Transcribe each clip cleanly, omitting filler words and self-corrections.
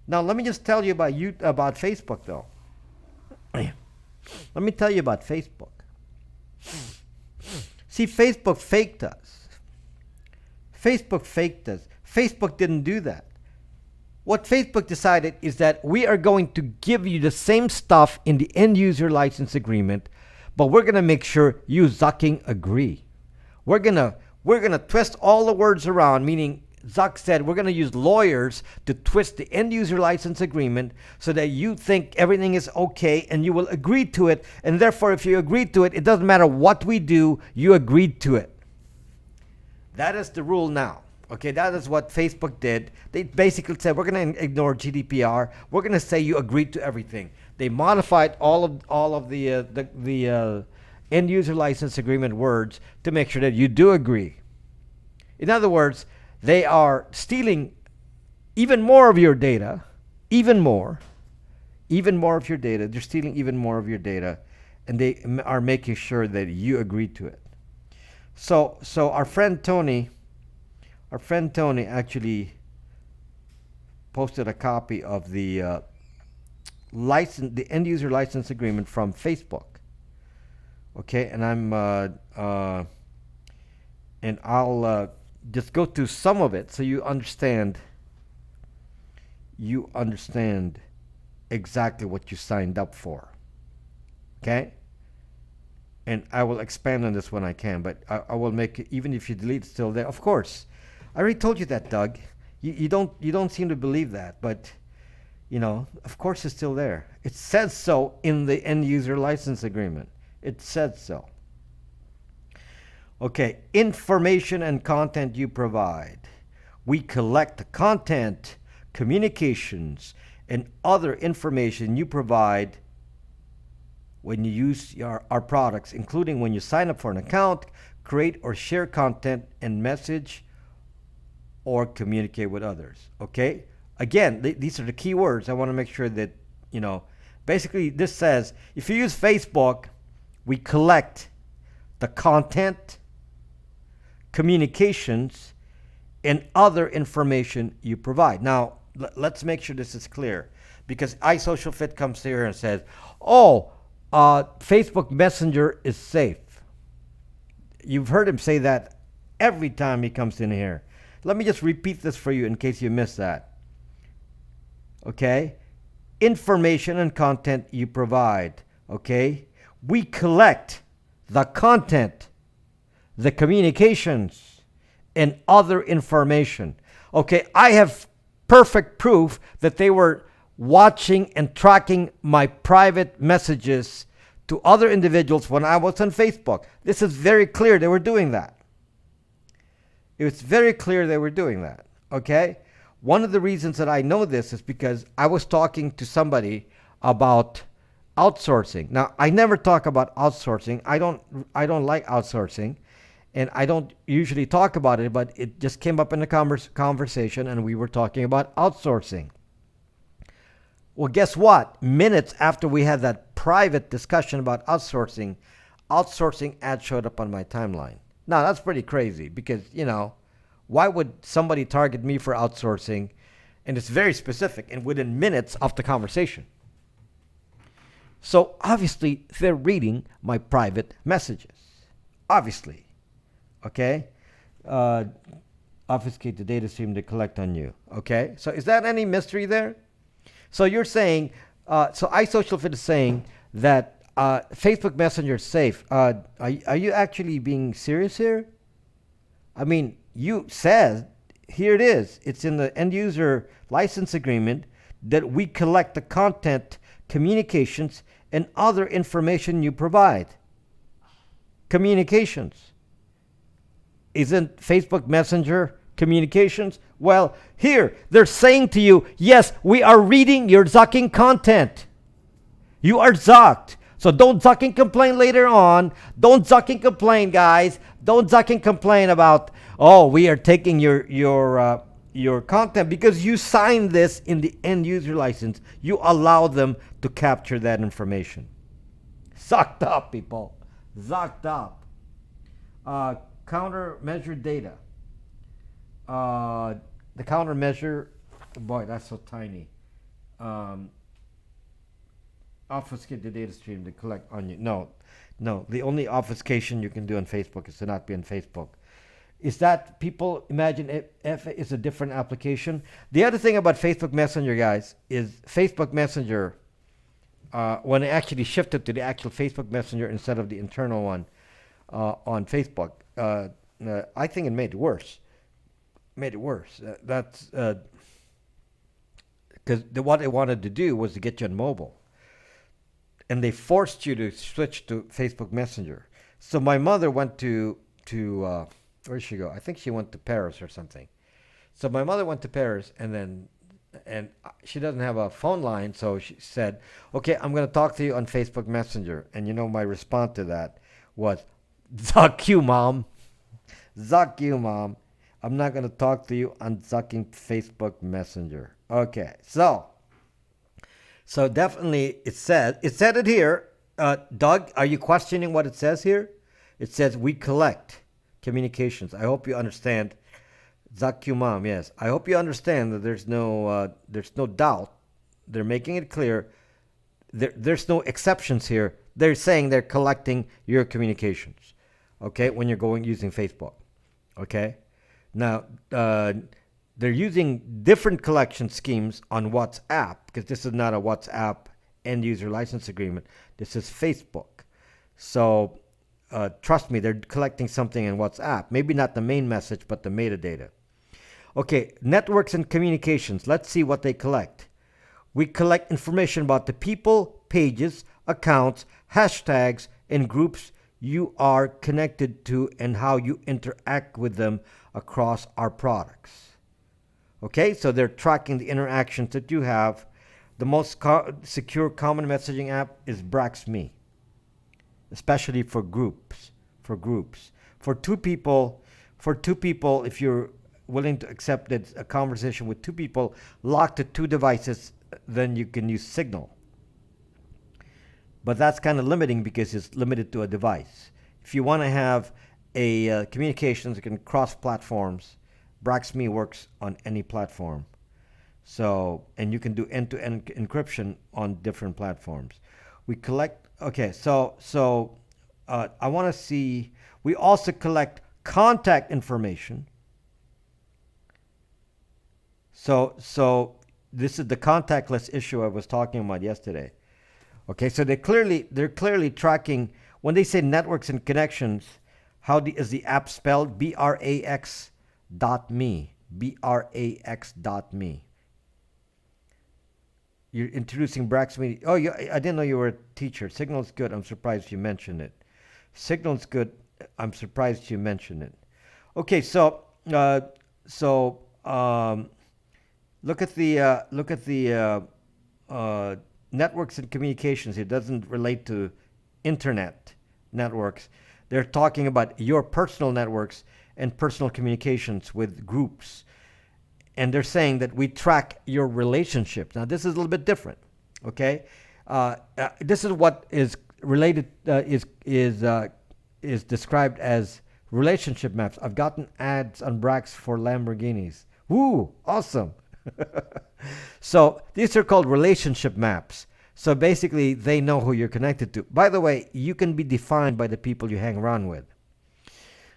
Now, let me just tell you about Facebook, though. Let me tell you about Facebook. See, Facebook faked us. Facebook faked us. Facebook didn't do that. What Facebook decided is that we are going to give you the same stuff in the end user license agreement, but we're going to make sure you zucking agree. We're gonna twist all the words around, meaning Zuck said we're gonna use lawyers to twist the end user license agreement so that you think everything is okay and you will agree to it, and therefore if you agree to it, it doesn't matter what we do, you agreed to it. That is the rule now. Okay, that is what Facebook did. They basically said we're going to ignore GDPR. We're going to say you agreed to everything. They modified all of the end user license agreement words to make sure that you do agree. In other words, they are stealing even more of your data, even more of your data. They're stealing even more of your data, and they are making sure that you agree to it. So our friend Tony actually posted a copy of the the end user license agreement from Facebook. Okay, and I'll just go through some of it so you understand exactly what you signed up for. Okay? And I will expand on this when I can, but I will make it, even if you delete, it's still there. Of course, I already told you that, Doug. You don't seem to believe that, but of course it's still there. It says so in the end user license agreement. It said so. Okay, information and content you provide. We collect the content, communications, and other information you provide when you use our products, including when you sign up for an account, create or share content and message, or communicate with others. Okay? Again, these are the key words. I want to make sure that, basically this says, if you use Facebook, we collect the content, communications, and other information you provide. Now, let's make sure this is clear, because iSocialFit comes here and says, Facebook Messenger is safe. You've heard him say that every time he comes in here. Let me just repeat this for you in case you missed that. Okay? Information and content you provide. Okay? We collect the content, the communications, and other information. Okay? I have perfect proof that they were watching and tracking my private messages to other individuals when I was on Facebook. This is very clear they were doing that. It's very clear they were doing that. Okay? One of the reasons that I know this is because I was talking to somebody about outsourcing. Now, I never talk about outsourcing. I don't like outsourcing, and I don't usually talk about it, but it just came up in the conversation, and we were talking about outsourcing. Well, guess what? Minutes after we had that private discussion about outsourcing ad showed up on my timeline. Now, that's pretty crazy because, why would somebody target me for outsourcing? And it's very specific and within minutes of the conversation. So, obviously, they're reading my private messages. Obviously. Okay? Obfuscate the data stream they collect on you. Okay? So, is that any mystery there? So you're saying, so iSocialFit is saying that Facebook Messenger is safe. Are you actually being serious here? I mean, you said, here it is. It's in the end user license agreement that we collect the content, communications, and other information you provide. Communications. Isn't Facebook Messenger communications? Well, here, they're saying to you, yes, we are reading your zucking content. You are zucked. So don't zucking complain later on. Don't zucking complain, guys. Don't zucking complain about, we are taking your content because you signed this in the end user license. You allow them to capture that information. Zucked up, people. Zucked up. Countermeasure data. The countermeasure, boy, that's so tiny. um, obfuscate the data stream to collect on you. No, no. The only obfuscation you can do on Facebook is to not be on Facebook. Is that people imagine if it's a different application? The other thing about Facebook Messenger, guys, is Facebook Messenger, when it actually shifted to the actual Facebook Messenger instead of the internal one on Facebook, I think it made it worse. Made it worse. That's because what they wanted to do was to get you on mobile, and they forced you to switch to Facebook Messenger. So my mother went to where did she go? I think she went to Paris or something. So my mother went to Paris, and she doesn't have a phone line, so she said, "Okay, I'm going to talk to you on Facebook Messenger." And you know, my response to that was, "Zuck you, mom. Zuck you, mom. I'm not going to talk to you on zucking Facebook Messenger." Okay, so definitely it said it here. Doug, are you questioning what it says here? It says we collect communications. I hope you understand. Zakumam, yes. I hope you understand that there's no doubt. They're making it clear. There's no exceptions here. They're saying they're collecting your communications. Okay, when you're going using Facebook. Okay, now they're using different collection schemes on WhatsApp because this is not a WhatsApp end user license agreement. This is Facebook. So trust me, they're collecting something in WhatsApp. Maybe not the main message, but the metadata. Okay, networks and communications. Let's see what they collect. We collect information about the people, pages, accounts, hashtags, and groups you are connected to and how you interact with them across our products. Okay, so they're tracking the interactions that you have. The most secure common messaging app is BraxMe, especially for groups. For two people, if you're willing to accept a conversation with two people locked to two devices, then you can use Signal. But that's kind of limiting because it's limited to a device. If you want to have a communications that can cross platforms, BraxMe works on any platform. So, and you can do end-to-end encryption on different platforms. We collect. Okay, so I want to see. We also collect contact information. So this is the contactless issue I was talking about yesterday. Okay, so they're clearly tracking when they say networks and connections. Is the app spelled? BRAX.me. BRAX.me. You're introducing BraxMe. Oh, I didn't know you were a teacher. Signal's good. I'm surprised you mentioned it. Signal's good. I'm surprised you mentioned it. Okay, so look at the networks and communications. It doesn't relate to internet networks. They're talking about your personal networks and personal communications with groups. And they're saying that we track your relationships. Now, this is a little bit different, okay? This is what is related, is described as relationship maps. I've gotten ads on Brax for Lamborghinis. Woo, awesome. So these are called relationship maps. So basically, they know who you're connected to. By the way, you can be defined by the people you hang around with.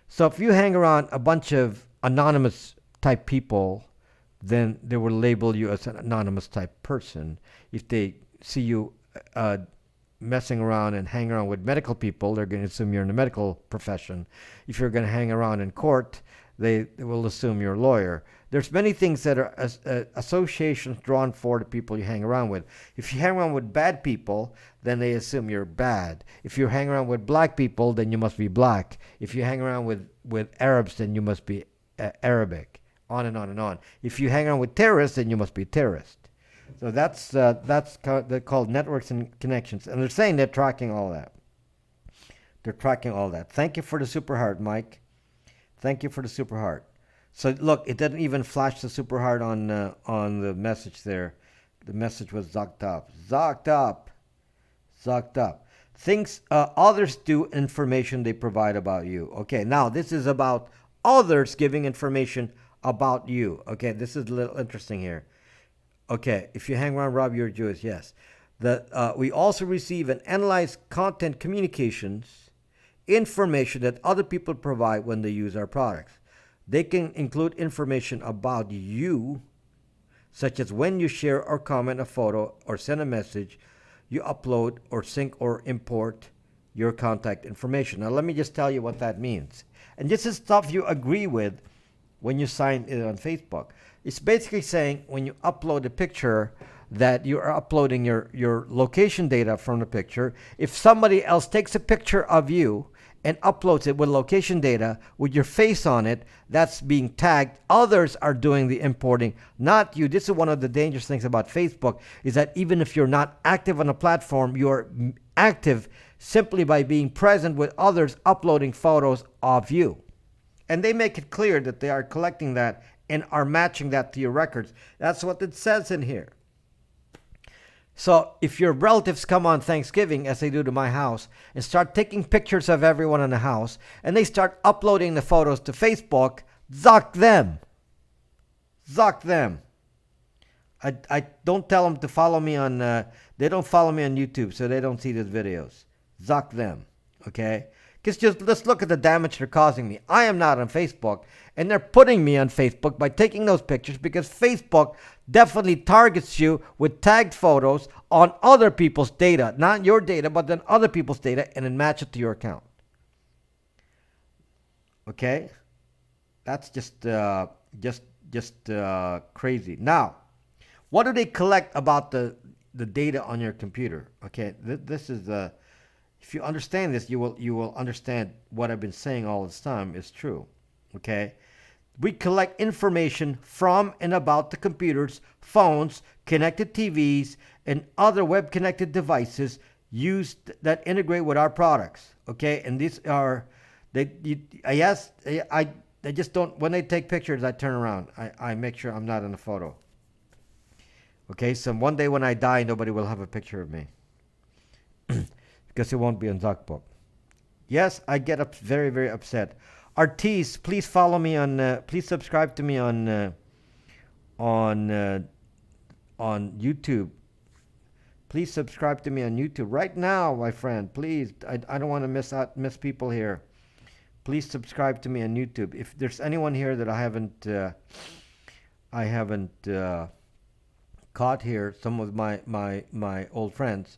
So if you hang around a bunch of anonymous type people, then they will label you as an anonymous type person. If they see you messing around and hang around with medical people, they're going to assume you're in the medical profession. If you're going to hang around in court, they will assume you're a lawyer. There's many things that are associations drawn for the people you hang around with. If you hang around with bad people, then they assume you're bad. If you hang around with black people, then you must be black. If you hang around with Arabs, then you must be Arabic. On and on and on. If you hang around with terrorists, then you must be a terrorist. So that's they're called networks and connections. And they're saying they're tracking all that. They're tracking all that. Thank you for the super heart, Mike. Thank you for the super heart. So look, it didn't even flash the super heart on the message there. The message was zocked up. Zocked up. Zocked up. Things others do, information they provide about you. Okay, now this is about others giving information about you. Okay, this is a little interesting here. Okay, if you hang around Rob, you're Jewish. Yes. We also receive and analyze content communications information that other people provide when they use our products. They can include information about you, such as when you share or comment a photo or send a message, you upload or sync or import your contact information. Now, let me just tell you what that means. And this is stuff you agree with when you sign it on Facebook. It's basically saying when you upload a picture that you are uploading your location data from the picture. If somebody else takes a picture of you and uploads it with location data with your face on it, that's being tagged. Others are doing the importing, not you. This is one of the dangerous things about Facebook, is that even if you're not active on a platform, you're active simply by being present with others uploading photos of you. And they make it clear that they are collecting that and are matching that to your records. That's what it says in here. So if your relatives come on Thanksgiving, as they do to my house, and start taking pictures of everyone in the house, and they start uploading the photos to Facebook, zuck them. Zuck them. I don't tell them to follow me on, they don't follow me on YouTube, so they don't see these videos. Zuck them, okay? Because just let's look at the damage they're causing me. I am not on Facebook, and they're putting me on Facebook by taking those pictures because Facebook definitely targets you with tagged photos on other people's data. Not your data, but then other people's data, and then match it to your account. Okay? That's just crazy. Now, what do they collect about the data on your computer? Okay, this is if you understand this, you will understand what I've been saying all this time is true. Okay, we collect information from and about the computers, phones, connected TVs, and other web-connected devices used that integrate with our products. Okay, and these are I just don't. When they take pictures, I turn around. I make sure I'm not in the photo. Okay, so one day when I die, nobody will have a picture of me because it won't be on Zuckbook. Yes, I get very, very upset. Artis, please follow me on. Please subscribe to me on on YouTube. Please subscribe to me on YouTube right now, my friend. Please, I don't want to miss people here. Please subscribe to me on YouTube. If there's anyone here that I haven't caught here, some of my old friends,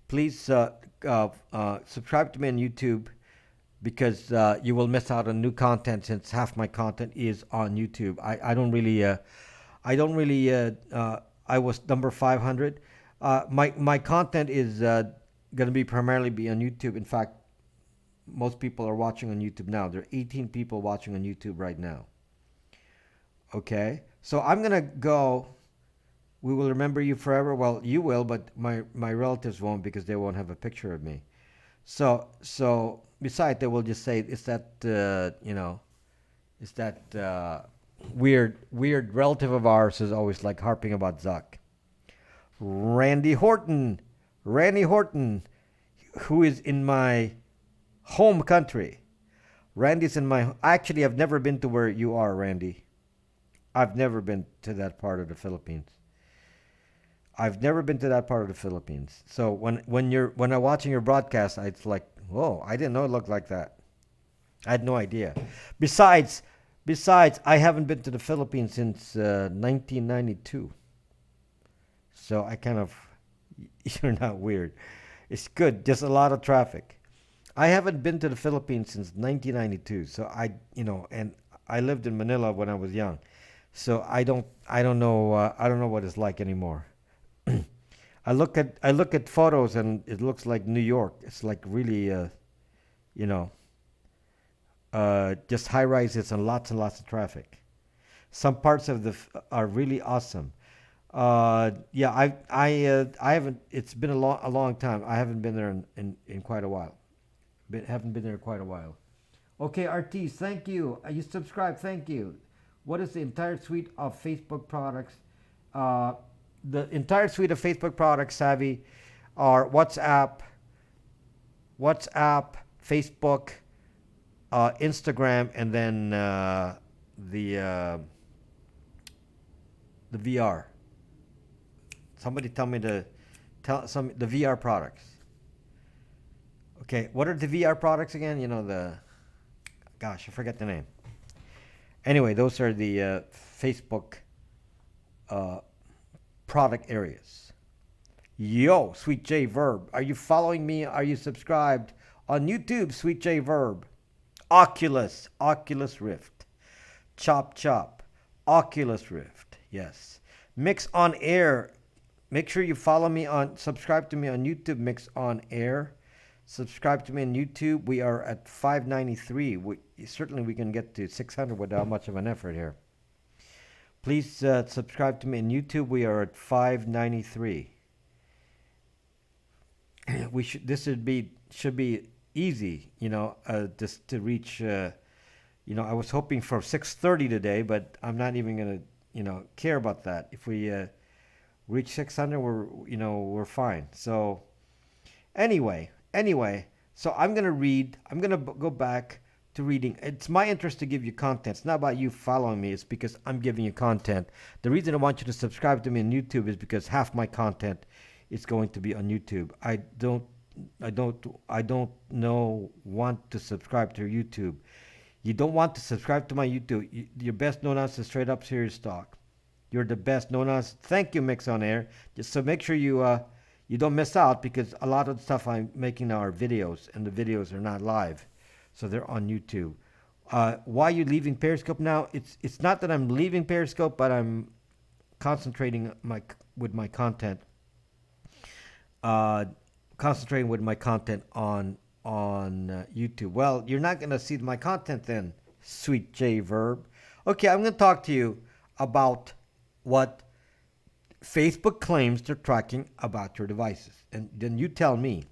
please subscribe to me on YouTube because you will miss out on new content since half my content is on YouTube. I was number 500. My content is going to be primarily be on YouTube. In fact, most people are watching on YouTube now. There are 18 people watching on YouTube right now. Okay, so I'm going to go. We will remember you forever. Well, you will, but my relatives won't because they won't have a picture of me. So besides, they will just say, "It's that it's that weird relative of ours is always like harping about Zuck." Randy Horton, who is in my home country. Randy's in my. Actually, I've never been to where you are, Randy. I've never been to that part of the Philippines. I've never been to that part of the Philippines. So when I'm watching your broadcast, it's like, whoa, I didn't know it looked like that. I had no idea. Besides, I haven't been to the Philippines since 1992. So I kind of, you're not weird. It's good. Just a lot of traffic. I haven't been to the Philippines since 1992. So and I lived in Manila when I was young. So I don't know what it's like anymore. I look at photos and it looks like New York. It's like really, just high rises and lots of traffic. Some parts of are really awesome. Yeah, I haven't. It's been a long time. I haven't been there in quite a while. Haven't been there quite a while. Okay, Artis, thank you. You subscribe. Thank you. What is the entire suite of Facebook products? The entire suite of Facebook products, Savvy, are WhatsApp, Facebook, Instagram, and then the VR. Somebody tell me the VR products. Okay, what are the VR products again? You know, gosh, I forget the name. Anyway, those are the Facebook uh, product areas. Yo, Sweet J Verb, are you following me? Are you subscribed on YouTube? Sweet J Verb, Oculus Rift, Chop Chop, Oculus Rift. Yes, Mix on Air. Make sure you subscribe to me on YouTube. Mix on Air. Subscribe to me on YouTube. We are at 593. Certainly we can get to 600 without much of an effort here. Please subscribe to me on YouTube. We are at 593. Should be easy, just to reach. I was hoping for 630 today, but I'm not even gonna, care about that. If we reach 600, we're fine. So anyway, so I'm going to read. I'm going to go back to reading. It's my interest to give you content. It's not about you following me. It's because I'm giving you content. The reason I want you to subscribe to me on YouTube is because half my content is going to be on YouTube. I don't want to subscribe to YouTube. You don't want to subscribe to my YouTube. Your best no nonsense, straight up serious talk. You're the best no nonsense. Thank you, Mix on Air. Just so make sure you don't miss out, because a lot of the stuff I'm making now are videos, and the videos are not live, so they're on YouTube. Why are you leaving Periscope now? It's not that I'm leaving Periscope, but I'm concentrating with my content. Concentrating with my content on YouTube. Well, you're not gonna see my content then, Sweet J Verb. Okay, I'm gonna talk to you about what Facebook claims they're tracking about your devices, and then you tell me.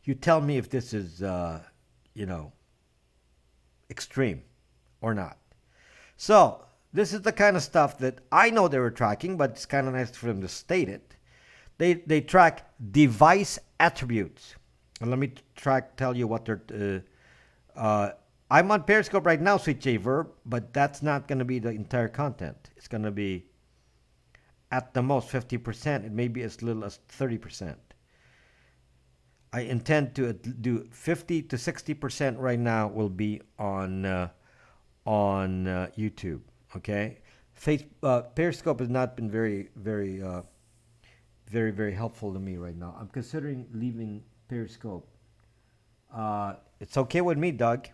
You tell me if this is, extreme or not. So this is the kind of stuff that I know they were tracking, but it's kind of nice for them to state it. They track device attributes. And let me tell you what they're. I'm on Periscope right now, Sweet J Verb, but that's not going to be the entire content. It's going to be at the most 50%. It may be as little as 30%. I intend to do 50 to 60% right now will be on YouTube. Okay, Periscope has not been very, very, very, very helpful to me right now. I'm considering leaving Periscope. It's okay with me, Doug.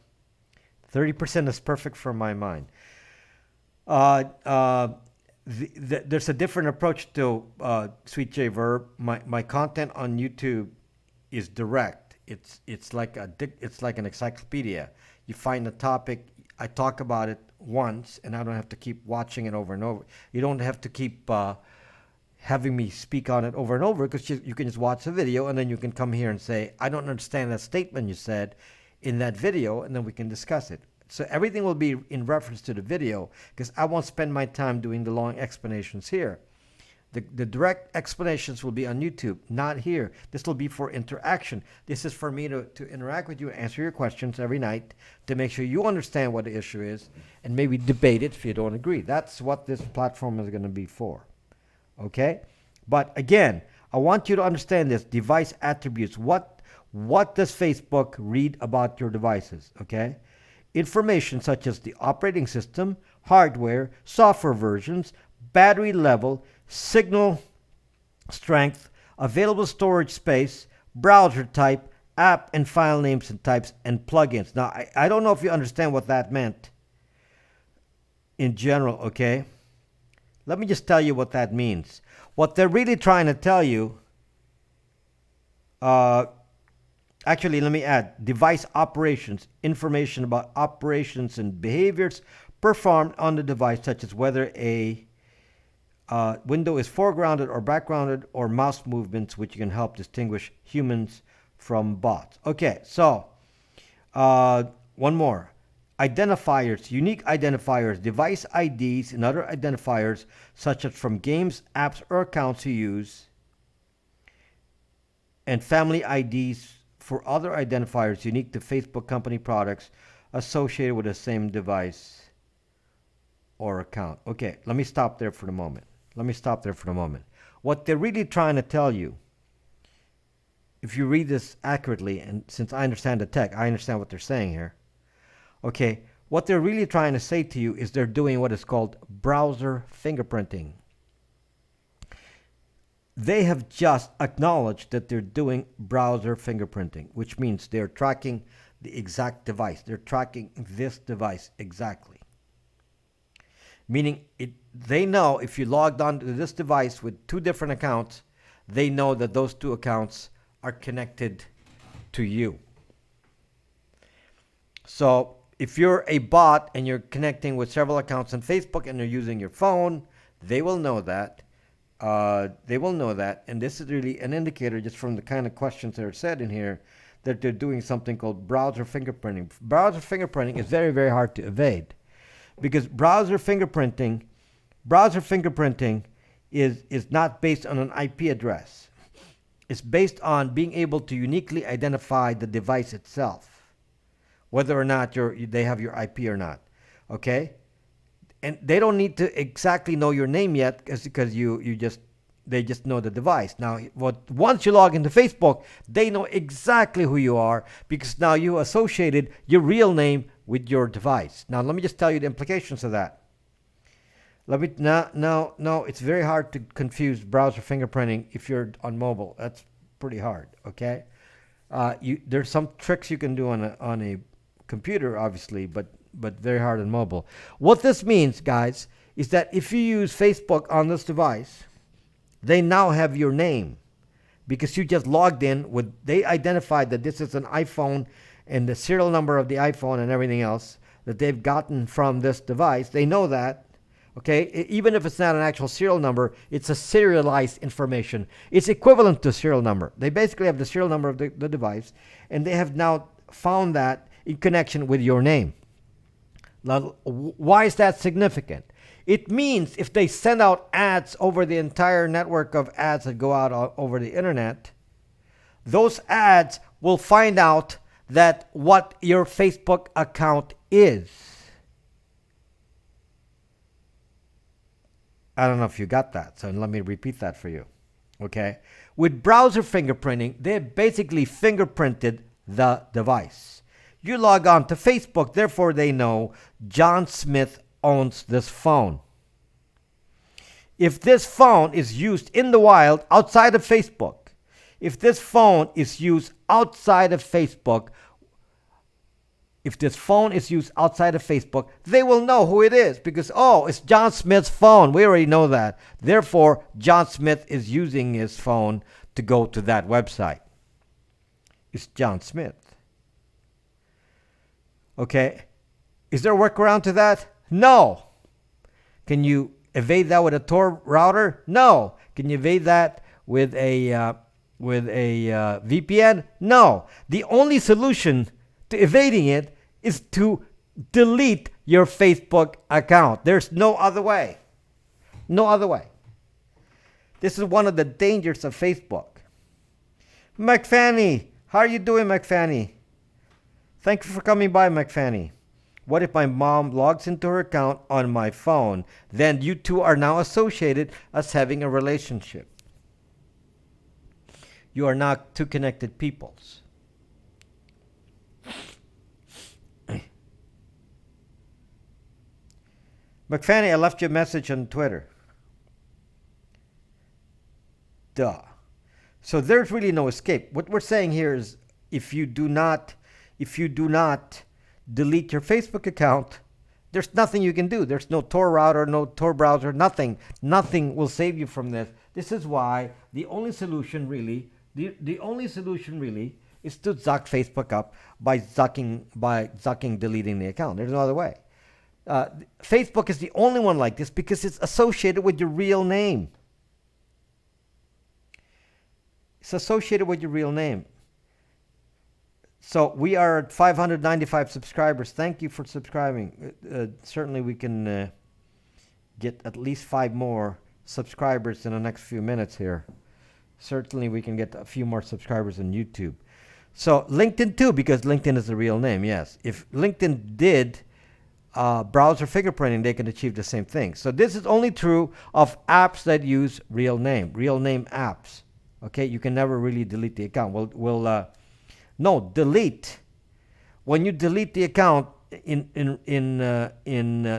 30% is perfect for my mind. There's a different approach to Sweet J Verb. My content on YouTube is direct. It's like an encyclopedia. You find a topic, I talk about it once, and I don't have to keep watching it over and over. You don't have to keep having me speak on it over and over, because you can just watch the video, and then you can come here and say, I don't understand that statement you said in that video, and then we can discuss it. So everything will be in reference to the video, because I won't spend my time doing the long explanations here. The direct explanations will be on YouTube, not here. This will be for interaction. This is for me to interact with you, answer your questions every night, to make sure you understand what the issue is, and maybe debate it if you don't agree. That's what this platform is going to be for. Okay? But again, I want you to understand this. Device attributes. What does Facebook read about your devices? Okay? Information such as the operating system, hardware, software versions, battery level, signal strength, available storage space, browser type, app and file names and types, and plugins. Now, I don't know if you understand what that meant in general, okay? Let me just tell you what that means. What they're really trying to tell you, actually, let me add, device operations, information about operations and behaviors performed on the device, such as whether a window is foregrounded or backgrounded, or mouse movements, which can help distinguish humans from bots. Okay, so one more. Identifiers, unique identifiers, device IDs, and other identifiers, such as from games, apps, or accounts you use, and family IDs for other identifiers unique to Facebook company products associated with the same device or account. Okay, let me stop there for the moment. What they're really trying to tell you, if you read this accurately, and since I understand the tech, I understand what they're saying here. Okay, what they're really trying to say to you is they're doing what is called browser fingerprinting. They have just acknowledged that they're doing browser fingerprinting, which means they're tracking the exact device. They're tracking this device exactly. Meaning they know if you logged on to this device with two different accounts, they know that those two accounts are connected to you. So if you're a bot and you're connecting with several accounts on Facebook and you're using your phone, they will know that. And this is really an indicator, just from the kind of questions that are said in here, that they're doing something called browser fingerprinting. Browser fingerprinting is very, very hard to evade, because browser fingerprinting is not based on an IP address. It's based on being able to uniquely identify the device itself, whether or not they have your IP or not. Okay? And they don't need to exactly know your name yet, because they just know the device. Now, once you log into Facebook, they know exactly who you are, because now you associated your real name with your device. Now, let me just tell you the implications of that. No, it's very hard to confuse browser fingerprinting if you're on mobile. That's pretty hard. Okay, there's some tricks you can do on a computer, obviously, but very hard on mobile. What this means, guys, is that if you use Facebook on this device, they now have your name, because you just logged in with. They identified that this is an iPhone, and the serial number of the iPhone and everything else that they've gotten from this device. They know that. Okay, even if it's not an actual serial number, it's a serialized information. It's equivalent to a serial number. They basically have the serial number of the device, and they have now found that in connection with your name. Now, why is that significant? It means if they send out ads over the entire network of ads that go out over the internet, those ads will find out that what your Facebook account is. I don't know if you got that, so let me repeat that for you. Okay? With browser fingerprinting, they basically fingerprinted the device. You log on to Facebook, therefore they know John Smith owns this phone. If this phone is used in the wild outside of Facebook, they will know who it is, because, it's John Smith's phone. We already know that. Therefore, John Smith is using his phone to go to that website. It's John Smith. Okay? Is there a workaround to that? No. Can you evade that with a Tor router? No. Can you evade that with a VPN? No. The only solution to evading it is to delete your Facebook account. There's no other way. No other way. This is one of the dangers of Facebook. McFanny, how are you doing, McFanny? Thank you for coming by, McFanny. What if my mom logs into her account on my phone? Then you two are now associated as having a relationship. You are not two connected peoples. McFanny, I left you a message on Twitter. Duh. So there's really no escape. What we're saying here is, if you do not delete your Facebook account, there's nothing you can do. There's no Tor router, no Tor browser, nothing. Nothing will save you from this. This is why the only solution really is to zuck Facebook up by zucking deleting the account. There's no other way. Facebook is the only one like this because it's associated with your real name. It's associated with your real name. So we are at 595 subscribers. Thank you for subscribing. Certainly we can get at least 5 more subscribers in the next few minutes here. Certainly we can get a few more subscribers on YouTube. So LinkedIn too, because LinkedIn is the real name, yes. If LinkedIn did browser fingerprinting, they can achieve the same thing. So this is only true of apps that use real name apps. Okay, you can never really delete the account. No, delete. When you delete the account, in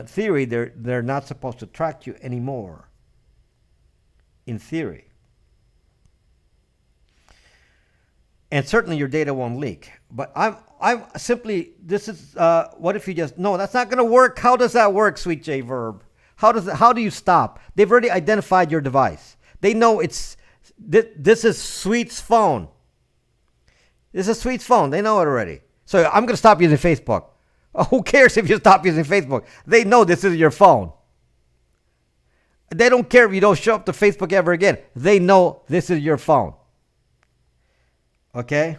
theory, they're not supposed to track you anymore. In theory. And certainly your data won't leak. But I'm simply, this is, what if you just, no, that's not going to work. How does that work, Sweet J Verb? How do you stop? They've already identified your device. They know this is Sweet's phone. This is Sweet's phone. They know it already. So I'm going to stop using Facebook. Oh, who cares if you stop using Facebook? They know this is your phone. They don't care if you don't show up to Facebook ever again. They know this is your phone. Okay?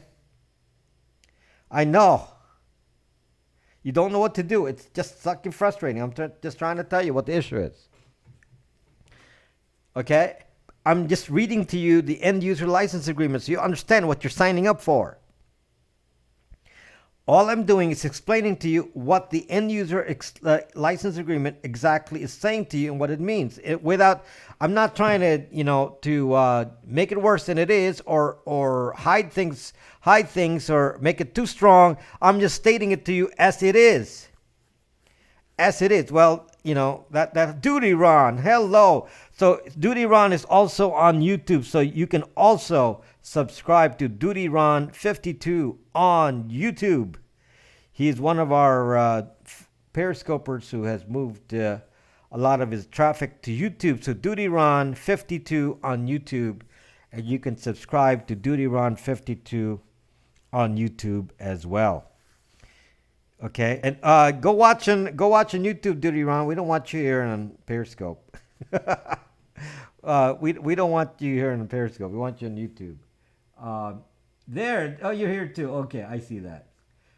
I know. You don't know what to do. It's just fucking frustrating. I'm just trying to tell you what the issue is. Okay? I'm just reading to you the end user license agreement so you understand what you're signing up for. All I'm doing is explaining to you what the end user license agreement exactly is saying to you and what it means. I'm not trying to, to make it worse than it is or hide things or make it too strong. I'm just stating it to you as it is. As it is. Well, that Duty Ron. Hello. So Duty Ron is also on YouTube, so you can also subscribe to Duty Ron 52 on YouTube. He is one of our periscopers who has moved a lot of his traffic to YouTube. So Duty Ron 52 on YouTube, and you can subscribe to Duty Ron 52 on YouTube as well. Okay, and go watch on YouTube, Duty Ron. We don't want you here on Periscope. We don't want you here on Periscope. We want you on YouTube. You're here too. Okay, I see that.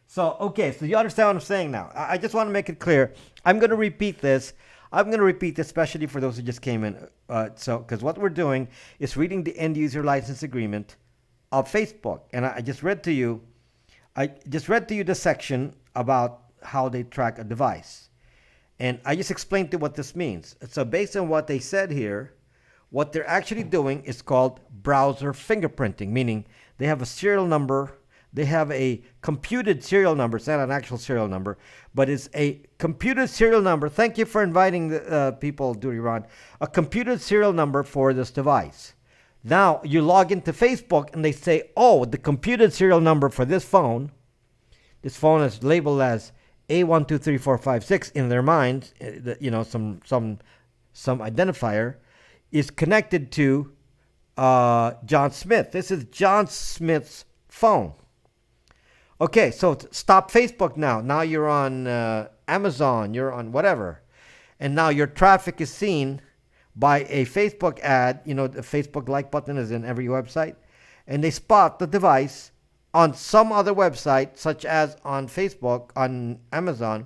So you understand what I'm saying now. I just want to make it clear. I'm going to repeat this. Especially for those who just came in. Because what we're doing is reading the end user license agreement of Facebook, and I just read to you. The section about how they track a device, and I just explained to you what this means. So based on what they said here, what they're actually doing is called browser fingerprinting, meaning they have a serial number. They have a computed serial number. It's not an actual serial number, but it's a computed serial number. Thank you for inviting the people, Duty Ron. A computed serial number for this device. Now, you log into Facebook and they say, oh, the computed serial number for this phone is labeled as A123456 in their minds, some identifier, is connected to John Smith. This is John Smith's phone. Okay, so stop Facebook now. Now you're on Amazon, you're on whatever. And now your traffic is seen by a Facebook ad. The Facebook like button is in every website. And they spot the device on some other website, such as on Facebook, on Amazon.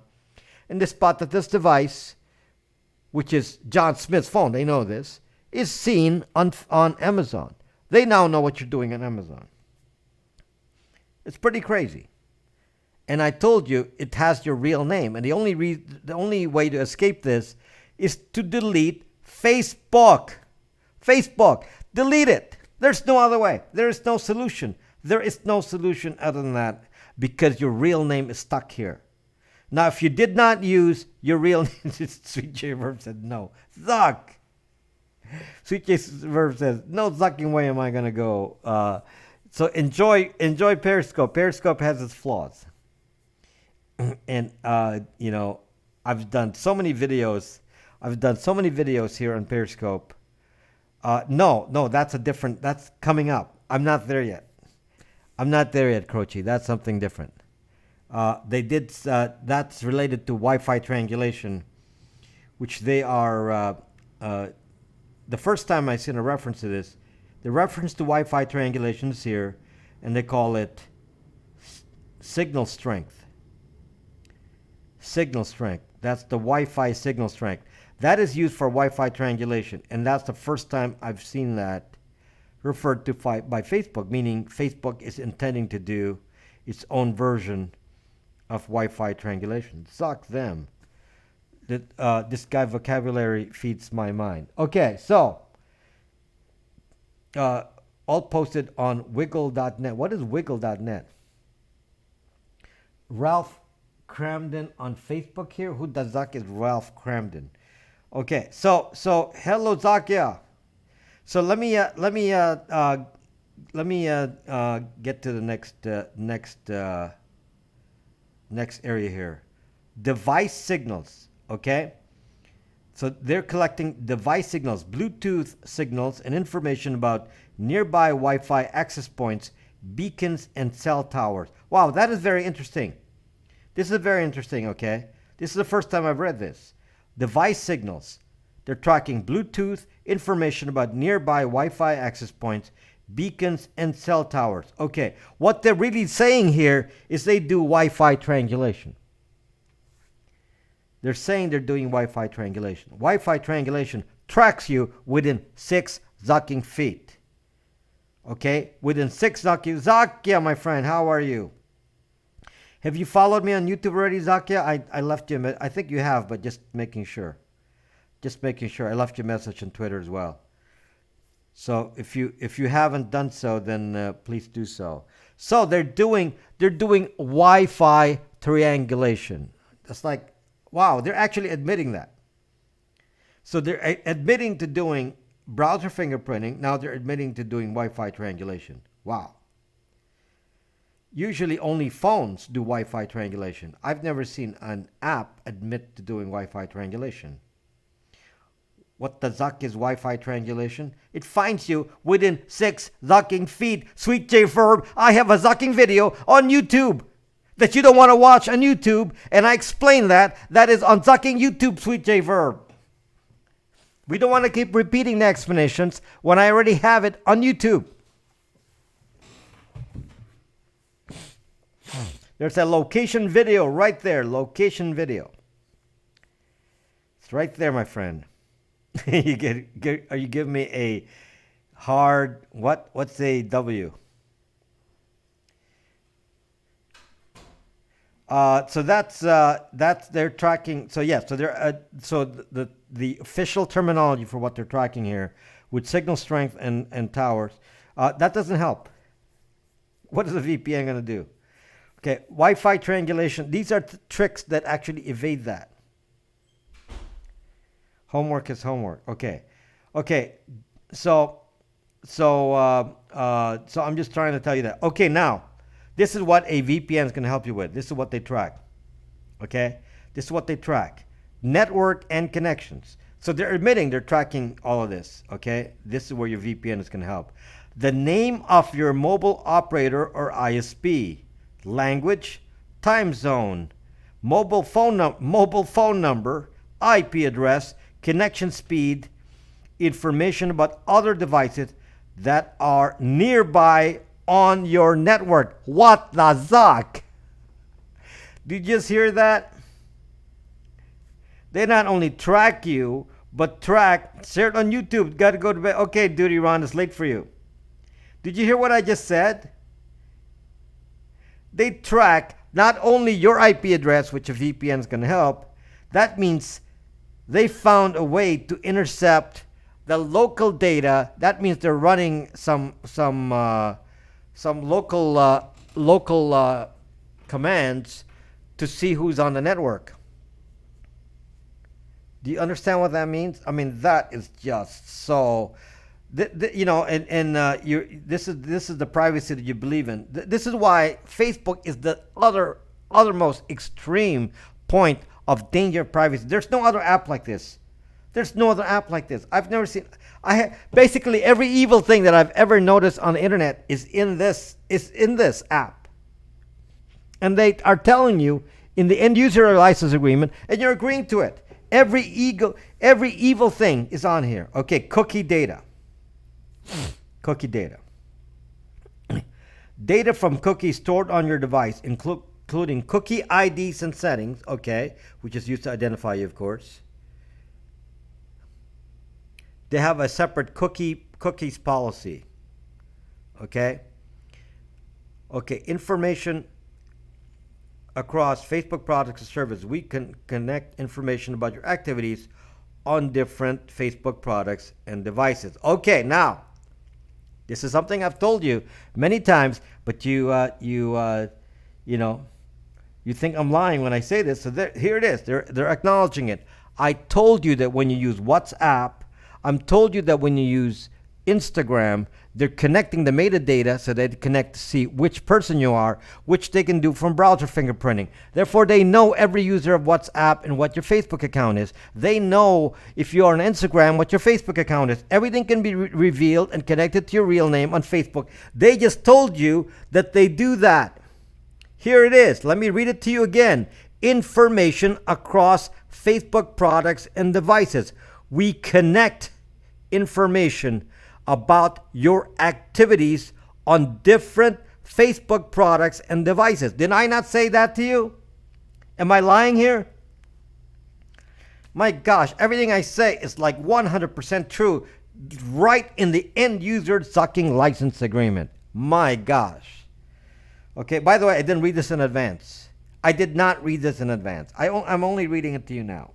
And they spot that this device, which is John Smith's phone, they know this, is seen on Amazon. They now know what you're doing on Amazon. It's pretty crazy. And I told you it has your real name. And the only way to escape this is to delete Facebook. Facebook. Delete it. There's no other way. There is no solution. There is no solution other than that, because your real name is stuck here. Now, if you did not use your real name, Sweet J Verb said no. Zuck. Sweet J Verb says, no zucking way am I going to go. So enjoy Periscope. Periscope has its flaws. And, I've done so many videos. Here on Periscope. No, that's coming up. I'm not there yet, Croce. That's something different. That's related to Wi-Fi triangulation, which they are, the first time I seen a reference to this, the reference to Wi-Fi triangulation is here, and they call it signal strength. Signal strength. That's the Wi-Fi signal strength. That is used for Wi-Fi triangulation, and that's the first time I've seen that referred to by Facebook, meaning Facebook is intending to do its own version of Wi-Fi triangulation. Suck them. This guy vocabulary feeds my mind. Okay, so uh, all posted on wiggle.net. What is wiggle.net? Ralph Cramden on Facebook here. Who the Zuck is Ralph Cramden? Okay, so hello Zakia. So let me get to the next area here. Device signals. Okay, so they're collecting device signals, Bluetooth signals, and information about nearby Wi-Fi access points, beacons, and cell towers. Wow, that is very interesting. This is very interesting. Okay, this is the first time I've read this. Device signals. They're tracking Bluetooth information about nearby Wi-Fi access points, beacons, and cell towers. Okay, what they're really saying here is they do Wi-Fi triangulation. They're saying they're doing Wi-Fi triangulation. Wi-Fi triangulation tracks you within 6 zucking feet. Okay, within 6 zucking. Zakia, my friend, how are you? Have you followed me on YouTube already, Zakia? I left you. I think you have, but just making sure. Just making sure. I left you a message on Twitter as well. So if you haven't done so, then please do so. So they're doing Wi-Fi triangulation. That's like, wow, they're actually admitting that. So they're admitting to doing browser fingerprinting. Now they're admitting to doing Wi-Fi triangulation. Wow. Usually only phones do Wi-Fi triangulation. I've never seen an app admit to doing Wi-Fi triangulation. What the zuck is Wi-Fi triangulation? It finds you within 6 zucking feet. Sweet J Verb, I have a zucking video on YouTube that you don't want to watch on YouTube, and I explain that. That is on zucking YouTube, Sweet J Verb. We don't want to keep repeating the explanations when I already have it on YouTube. There's a location video right there. Location video. It's right there, my friend. Are you giving me a hard what? What's a W? So that's they're tracking. So yes, so they're so the official terminology for what they're tracking here with signal strength and towers that doesn't help. What is a VPN going to do? Okay, Wi-Fi triangulation. These are tricks that actually evade that. Homework is homework. Okay. So I'm just trying to tell you that. Okay, now this is what a VPN is going to help you with. This is what they track. Okay, this is what they track: network and connections. So they're admitting they're tracking all of this. Okay, this is where your VPN is going to help. The name of your mobile operator or ISP, language, time zone, mobile phone number, IP address, connection speed, information about other devices that are nearby on your network. What the zuck? Did you just hear that? They not only track you, but share it on YouTube. Got to go to bed. Okay, Duty Ron, it's late for you. Did you hear what I just said? They track not only your IP address, which a VPN is going to help. That means they found a way to intercept the local data. That means they're running some local commands to see who's on the network. Do you understand what that means? I mean, that is just so. This is the privacy that you believe in. This is why Facebook is the othermost extreme point of danger of privacy. There's no other app like this. I've never seen. Basically every evil thing that I've ever noticed on the internet is in this app, and they are telling you in the end user license agreement, and you're agreeing to it. Every evil thing is on here. Okay, cookie data. Data from cookies stored on your device, including cookie IDs and settings, okay, which is used to identify you, of course. They have a separate cookies policy, okay? Okay, information across Facebook products and services. We can connect information about your activities on different Facebook products and devices. Okay, now this is something I've told you many times, but you know, you think I'm lying when I say this. So here it is. They're acknowledging it. I told you that when you use WhatsApp, I'm told you that when you use Instagram, they're connecting the metadata so they connect to see which person you are, which they can do from browser fingerprinting. Therefore, they know every user of WhatsApp and what your Facebook account is. They know if you are on Instagram what your Facebook account is. Everything can be revealed and connected to your real name on Facebook. They just told you that they do that. Here it is. Let me read it to you again. Information across Facebook products and devices. We connect information about your activities on different Facebook products and devices. Did I not say that to you? Am I lying here? My gosh, everything I say is like 100% true, right in the end user sucking license agreement. My gosh. Okay, by the way, I didn't read this in advance. I did not read this in advance. I'm only reading it to you now.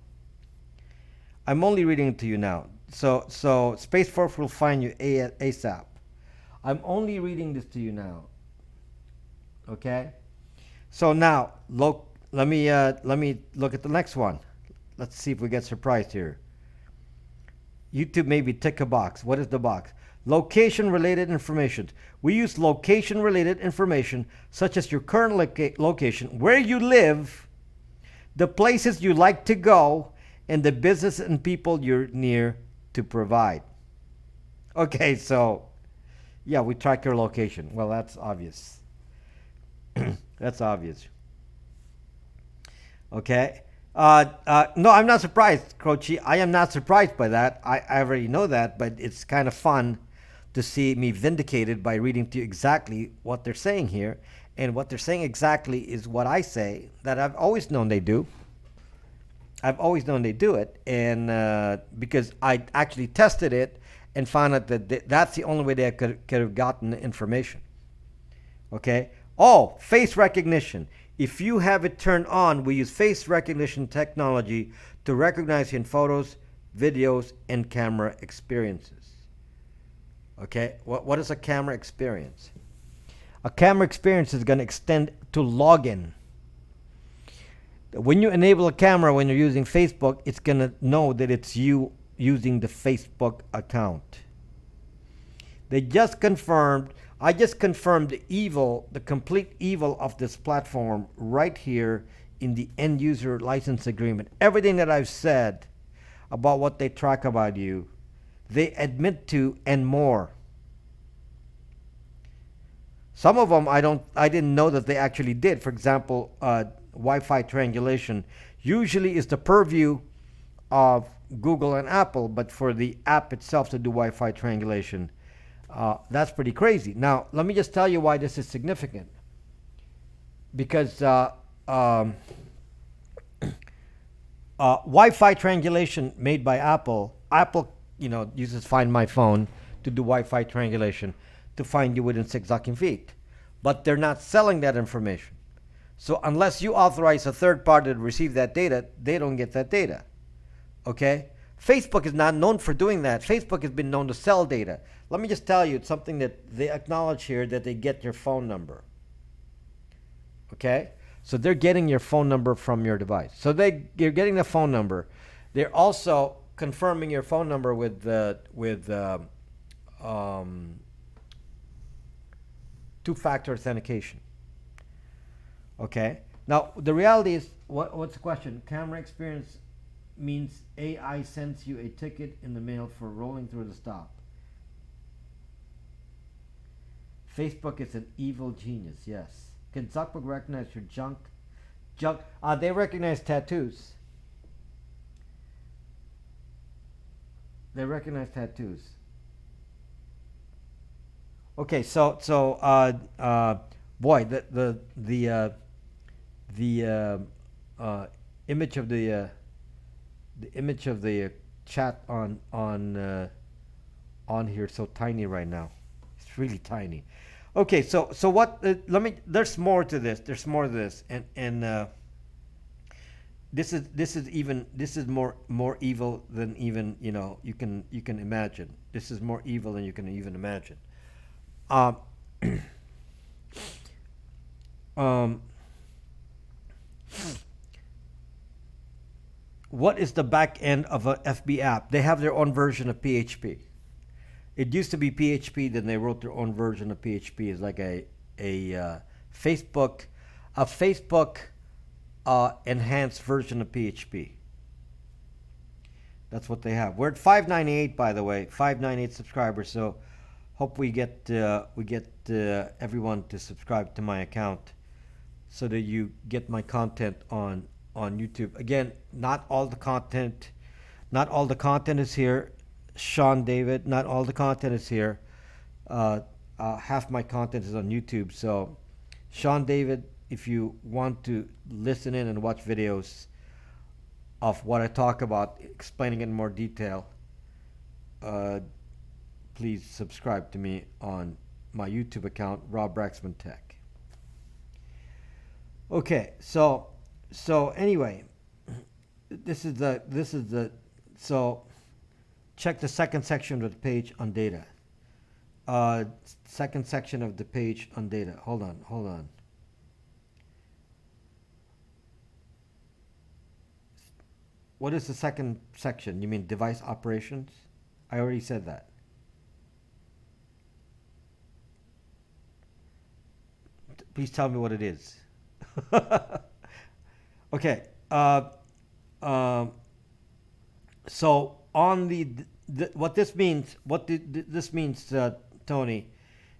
I'm only reading it to you now. So Space Force will find you ASAP. I'm only reading this to you now. Okay? So now, let me look at the next one. Let's see if we get surprised here. YouTube maybe tick a box. What is the box? Location-related information. We use location-related information such as your current location, where you live, the places you like to go, and the business and people you're near to provide. Okay, so yeah, we track your location. Well, that's obvious. That's obvious. Okay. No, I'm not surprised, Croce. I am not surprised by that. I already know that, but it's kind of fun to see me vindicated by reading to you exactly what they're saying here. And what they're saying exactly is what I say, that I've always known they do. I've always known they do it, and because I actually tested it and found out that that's the only way they could have gotten the information. Okay? Oh, face recognition. If you have it turned on, we use face recognition technology to recognize you in photos, videos, and camera experiences. Okay? What is a camera experience? A camera experience is going to extend to login. When you enable a camera when you're using Facebook, it's going to know that it's you using the Facebook account. I just confirmed the complete evil of this platform right here in the end user license agreement. Everything that I've said about what they track about you, they admit to and more. Some of them I didn't know that they actually did. For example, Wi-Fi triangulation usually is the purview of Google and Apple, but for the app itself to do Wi-Fi triangulation, that's pretty crazy. Now, let me just tell you why this is significant. Because Wi-Fi triangulation made by Apple uses Find My Phone to do Wi-Fi triangulation to find you within 6 docking feet. But they're not selling that information. So unless you authorize a third party to receive that data, they don't get that data. Okay? Facebook is not known for doing that. Facebook has been known to sell data. Let me just tell you, it's something that they acknowledge here, that they get your phone number. Okay? So they're getting your phone number from your device. So you're getting the phone number. They're also confirming your phone number with two-factor authentication. Okay. Now the reality is, what's the question? Camera experience means AI sends you a ticket in the mail for rolling through the stop. Facebook is an evil genius. Yes. Can Zuckerberg recognize your junk? They recognize tattoos. They recognize tattoos. Okay, so boy, the image of the chat on here is so tiny right now. It's really tiny. Okay, so what? Let me. There's more to this. There's more to this, and this is more evil than even you can imagine. This is more evil than you can even imagine. Um, um, what is the back end of a FB app? They have their own version of PHP. It used to be PHP, then they wrote their own version of PHP. It's like a Facebook a Facebook enhanced version of PHP. That's what they have. We're at 598, by the way, 598 subscribers. So hope we get everyone to subscribe to my account so that you get my content on YouTube. Again, not all the content is here. Sean David, not all the content is here. Half my content is on YouTube. So, Sean David, if you want to listen in and watch videos of what I talk about, explaining it in more detail, please subscribe to me on my YouTube account, Rob Braxman Tech. Okay, so anyway, this is the so check the second section of the page on data. Second section of the page on data. Hold on. What is the second section? You mean device operations? I already said that. Please tell me what it is. Okay. So on what this means, this means, Tony,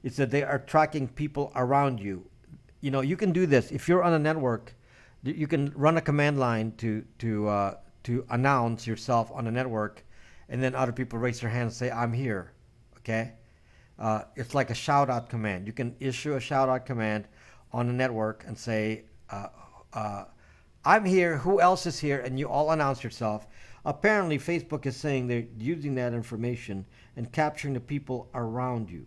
is that they are tracking people around you. You can do this if you're on a network. You can run a command line to announce yourself on a network, and then other people raise their hand and say, "I'm here." Okay, it's like a shout out command. You can issue a shout out command on a network and say, "I'm here. Who else is here?" And you all announce yourself. Apparently, Facebook is saying they're using that information and capturing the people around you.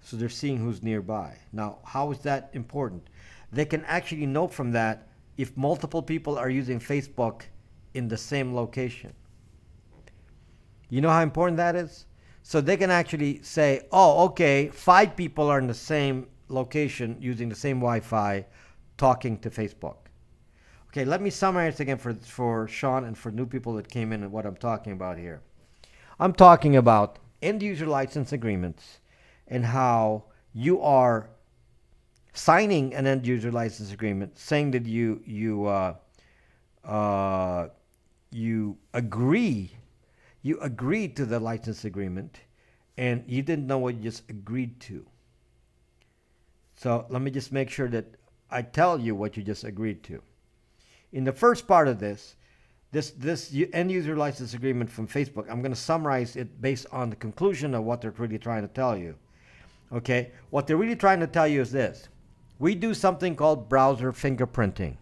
So they're seeing who's nearby. Now, how is that important? They can actually know from that if multiple people are using Facebook in the same location. You know how important that is? So they can actually say, oh, okay, 5 people are in the same location using the same Wi-Fi talking to Facebook. Okay, let me summarize again for Sean and for new people that came in and what I'm talking about here. I'm talking about end user license agreements and how you are signing an end user license agreement saying that you agree to the license agreement and you didn't know what you just agreed to. So let me just make sure that I tell you what you just agreed to. In the first part of this end user license agreement from Facebook, I'm going to summarize it based on the conclusion of what they're really trying to tell you. Okay, what they're really trying to tell you is this. We do something called browser fingerprinting.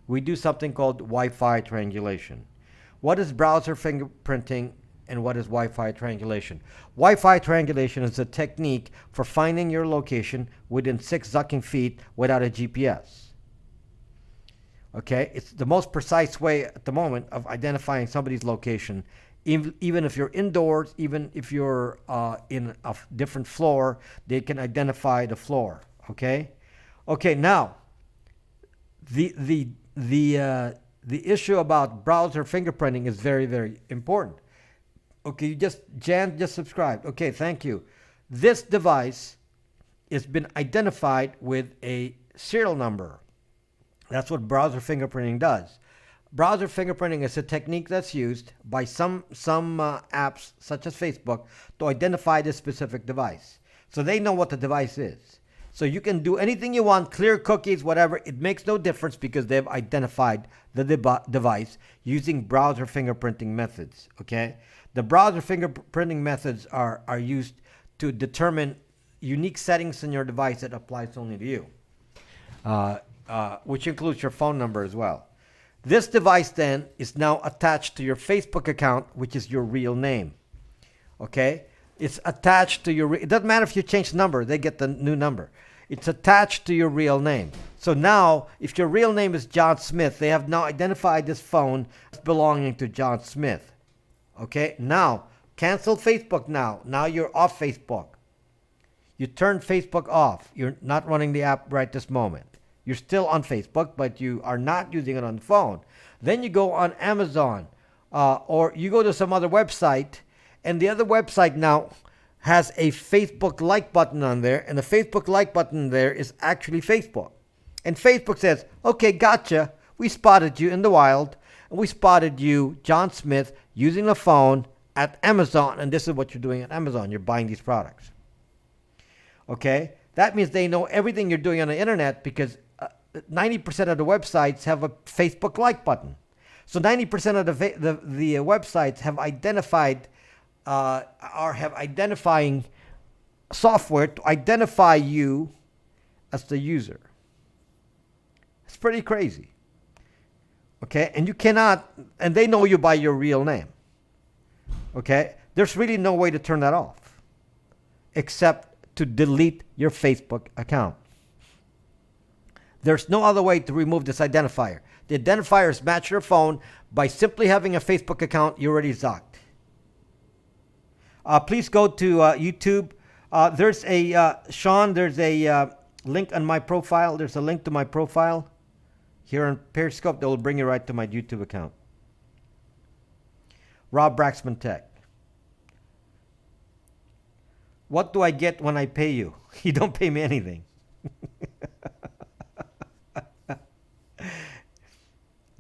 We do something called Wi-Fi triangulation. What is browser fingerprinting and what is Wi-Fi triangulation? Wi-Fi triangulation is a technique for finding your location within 6 zucking feet without a GPS. Okay, it's the most precise way at the moment of identifying somebody's location, even if you're indoors, even if you're in a different floor, they can identify the floor. Okay, now the issue about browser fingerprinting is very, very important. Okay, Jan just subscribed. Okay, thank you. This device has been identified with a serial number. That's what browser fingerprinting does. Browser fingerprinting is a technique that's used by some apps, such as Facebook, to identify this specific device. So they know what the device is. So you can do anything you want, clear cookies, whatever. It makes no difference because they've identified the device using browser fingerprinting methods. Okay, the browser fingerprinting methods are used to determine unique settings in your device that applies only to you. Which includes your phone number as well. This device then is now attached to your Facebook account, which is your real name. Okay? It's attached to your. It doesn't matter if you change the number; they get the new number. It's attached to your real name. So now, if your real name is John Smith, they have now identified this phone as belonging to John Smith. Okay. Now, cancel Facebook. Now you're off Facebook. You turn Facebook off. You're not running the app right this moment. You're still on Facebook, but you are not using it on the phone. Then you go on Amazon, or you go to some other website, and the other website now has a Facebook like button on there, and the Facebook like button there is actually Facebook. And Facebook says, okay, gotcha. We spotted you in the wild, and we spotted you, John Smith, using a phone at Amazon, and this is what you're doing at Amazon. You're buying these products. Okay? That means they know everything you're doing on the internet because 90% of the websites have a Facebook like button. So 90% of the websites have identified or have identifying software to identify you as the user. It's pretty crazy. Okay? And you cannot, and they know you by your real name. Okay? There's really no way to turn that off except to delete your Facebook account. There's no other way to remove this identifier. The identifiers match your phone by simply having a Facebook account. You're already zocked. Please go to YouTube. There's a, Sean, there's a link on my profile. There's a link to my profile here on Periscope that will bring you right to my YouTube account. Rob Braxman Tech. What do I get when I pay you? You don't pay me anything.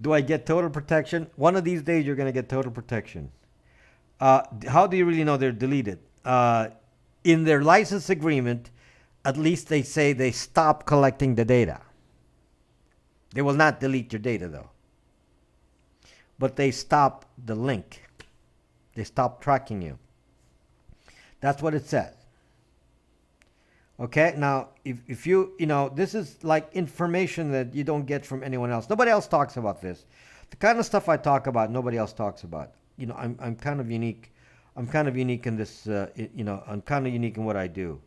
Do I get total protection? One of these days you're going to get total protection. How do you really know they're deleted? In their license agreement, at least they say they stop collecting the data. They will not delete your data though. But they stop the link. They stop tracking you. That's what it says. Okay, now if you this is like information that you don't get from anyone else. Nobody else talks about this. The kind of stuff I talk about, nobody else talks about. I'm kind of unique. I'm kind of unique in this. I'm kind of unique in what I do.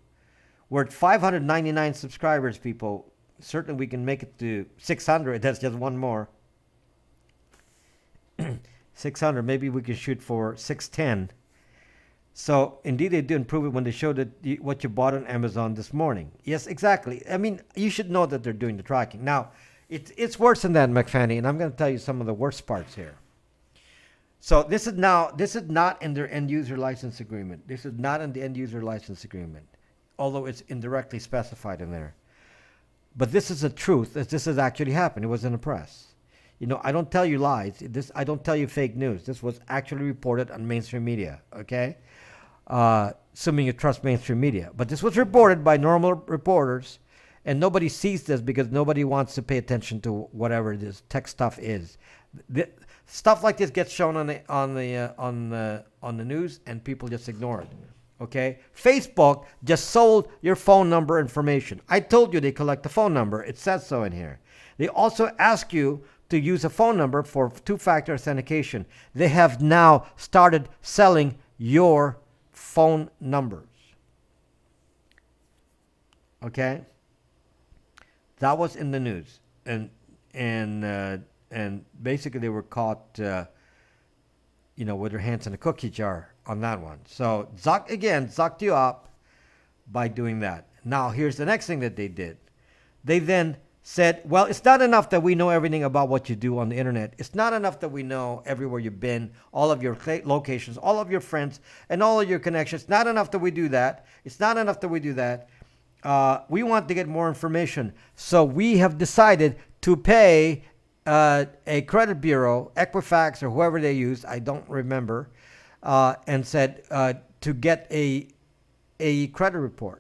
We're at 599 subscribers, people. Certainly, we can make it to 600. That's just one more. 600. Maybe we can shoot for 610. So, indeed, they do improve it when they show that what you bought on Amazon this morning. Yes, exactly. I mean, you should know that they're doing the tracking. Now, it's worse than that, McFanny, and I'm going to tell you some of the worst parts here. So, this is not in their end-user license agreement. This is not in the end-user license agreement, although it's indirectly specified in there. But this is the truth. This has actually happened. It was in the press. I don't tell you lies. I don't tell you fake news. This was actually reported on mainstream media, okay? Assuming you trust mainstream media. But this was reported by normal reporters, and nobody sees this because nobody wants to pay attention to whatever this tech stuff is. Stuff like this gets shown on the news, and people just ignore it. Okay? Facebook just sold your phone number information. I told you they collect the phone number. It says so in here. They also ask you to use a phone number for two-factor authentication. They have now started selling your phone numbers. Okay? That was in the news. And basically they were caught with their hands in a cookie jar on that one. So zucked you up by doing that. Now here's the next thing that they did. They then said, well, it's not enough that we know everything about what you do on the internet. It's not enough that we know everywhere you've been, all of your locations, all of your friends, and all of your connections. It's not enough that we do that. It's not enough that we do that. We want to get more information. So we have decided to pay a credit bureau, Equifax or whoever they use, I don't remember, and said to get a credit report.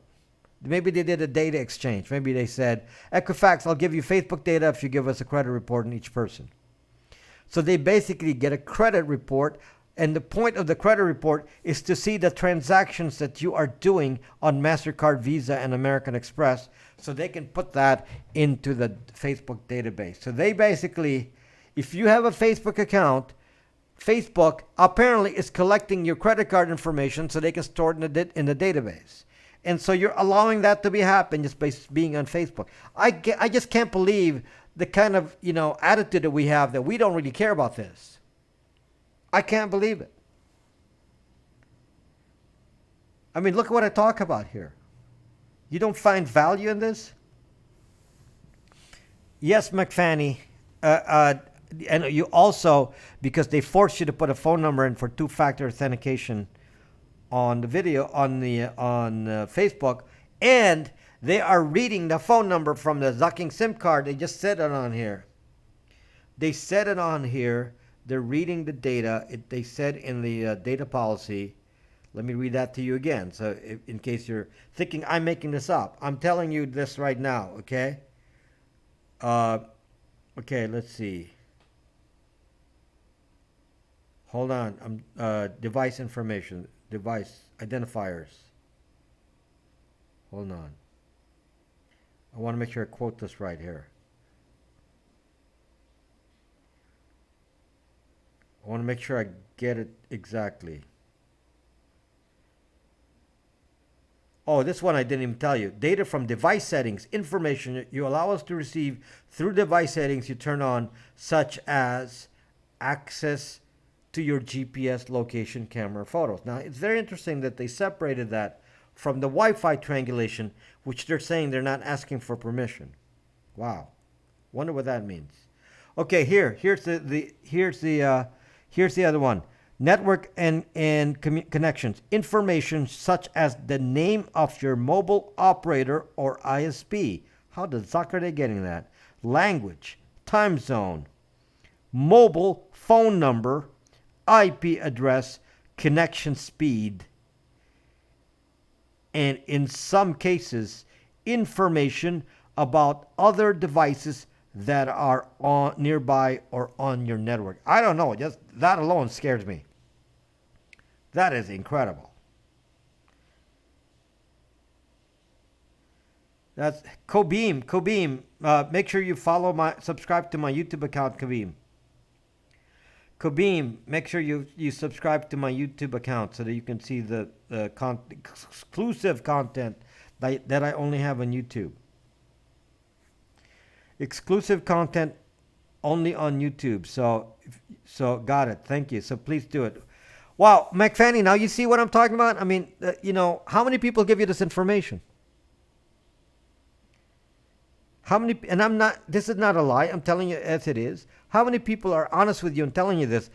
Maybe they did a data exchange. Maybe they said, Equifax, I'll give you Facebook data if you give us a credit report on each person. So they basically get a credit report, and the point of the credit report is to see the transactions that you are doing on MasterCard, Visa, and American Express, so they can put that into the Facebook database. So they basically, if you have a Facebook account, Facebook apparently is collecting your credit card information so they can store it in the database. And so you're allowing that to be happen just by being on Facebook. I just can't believe the kind of, attitude that we have, that we don't really care about this. I can't believe it. I mean, look at what I talk about here. You don't find value in this? Yes, McFanny. And you also, because they force you to put a phone number in for two-factor authentication on the video on Facebook, and they are reading the phone number from the Zucking SIM card. They just said it on here. They said it on here. They're reading the data. They said in the data policy. Let me read that to you again. So in case you're thinking I'm making this up, I'm telling you this right now. Okay. Okay. Let's see. Hold on. Device information. Device identifiers. Hold on. I want to make sure I quote this right here. I want to make sure I get it exactly. Oh, this one I didn't even tell you. Data from device settings, information you allow us to receive through device settings you turn on, such as access to your GPS location camera photos. Now, it's very interesting that they separated that from the Wi-Fi triangulation, which they're saying they're not asking for permission. Wow. Wonder what that means. Okay, here's the other one. Network and connections. Information such as the name of your mobile operator or ISP. How the zuck are they getting that? Language, time zone, mobile phone number, IP address, connection speed, and in some cases, information about other devices that are on nearby or on your network. I don't know, just that alone scares me. That is incredible. That's Kobim. Make sure you subscribe to my YouTube account, Kobim. Kobim, make sure you subscribe to my YouTube account so that you can see the exclusive content that I only have on YouTube. Exclusive content only on YouTube. So got it. Thank you. So please do it. Wow, McFanny, now you see what I'm talking about? I mean, how many people give you this information? How many, and this is not a lie, I'm telling you as it is. How many people are honest with you and telling you this?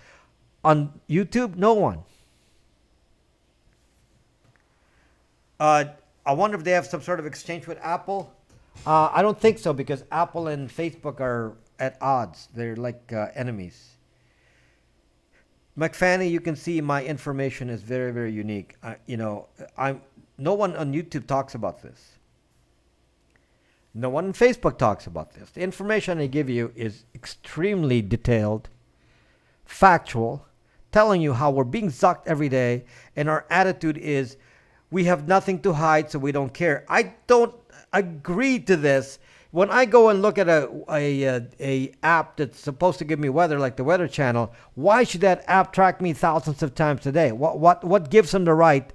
On YouTube, no one. I wonder if they have some sort of exchange with Apple. I don't think so, because Apple and Facebook are at odds. They're like enemies. McFanny, you can see my information is very, very unique. No one on YouTube talks about this. No one on Facebook talks about this. The information I give you is extremely detailed, factual, telling you how we're being zucked every day, and our attitude is we have nothing to hide, so we don't care. I don't agree to this. When I go and look at a app that's supposed to give me weather, like the Weather Channel, why should that app track me thousands of times a day? What gives them the right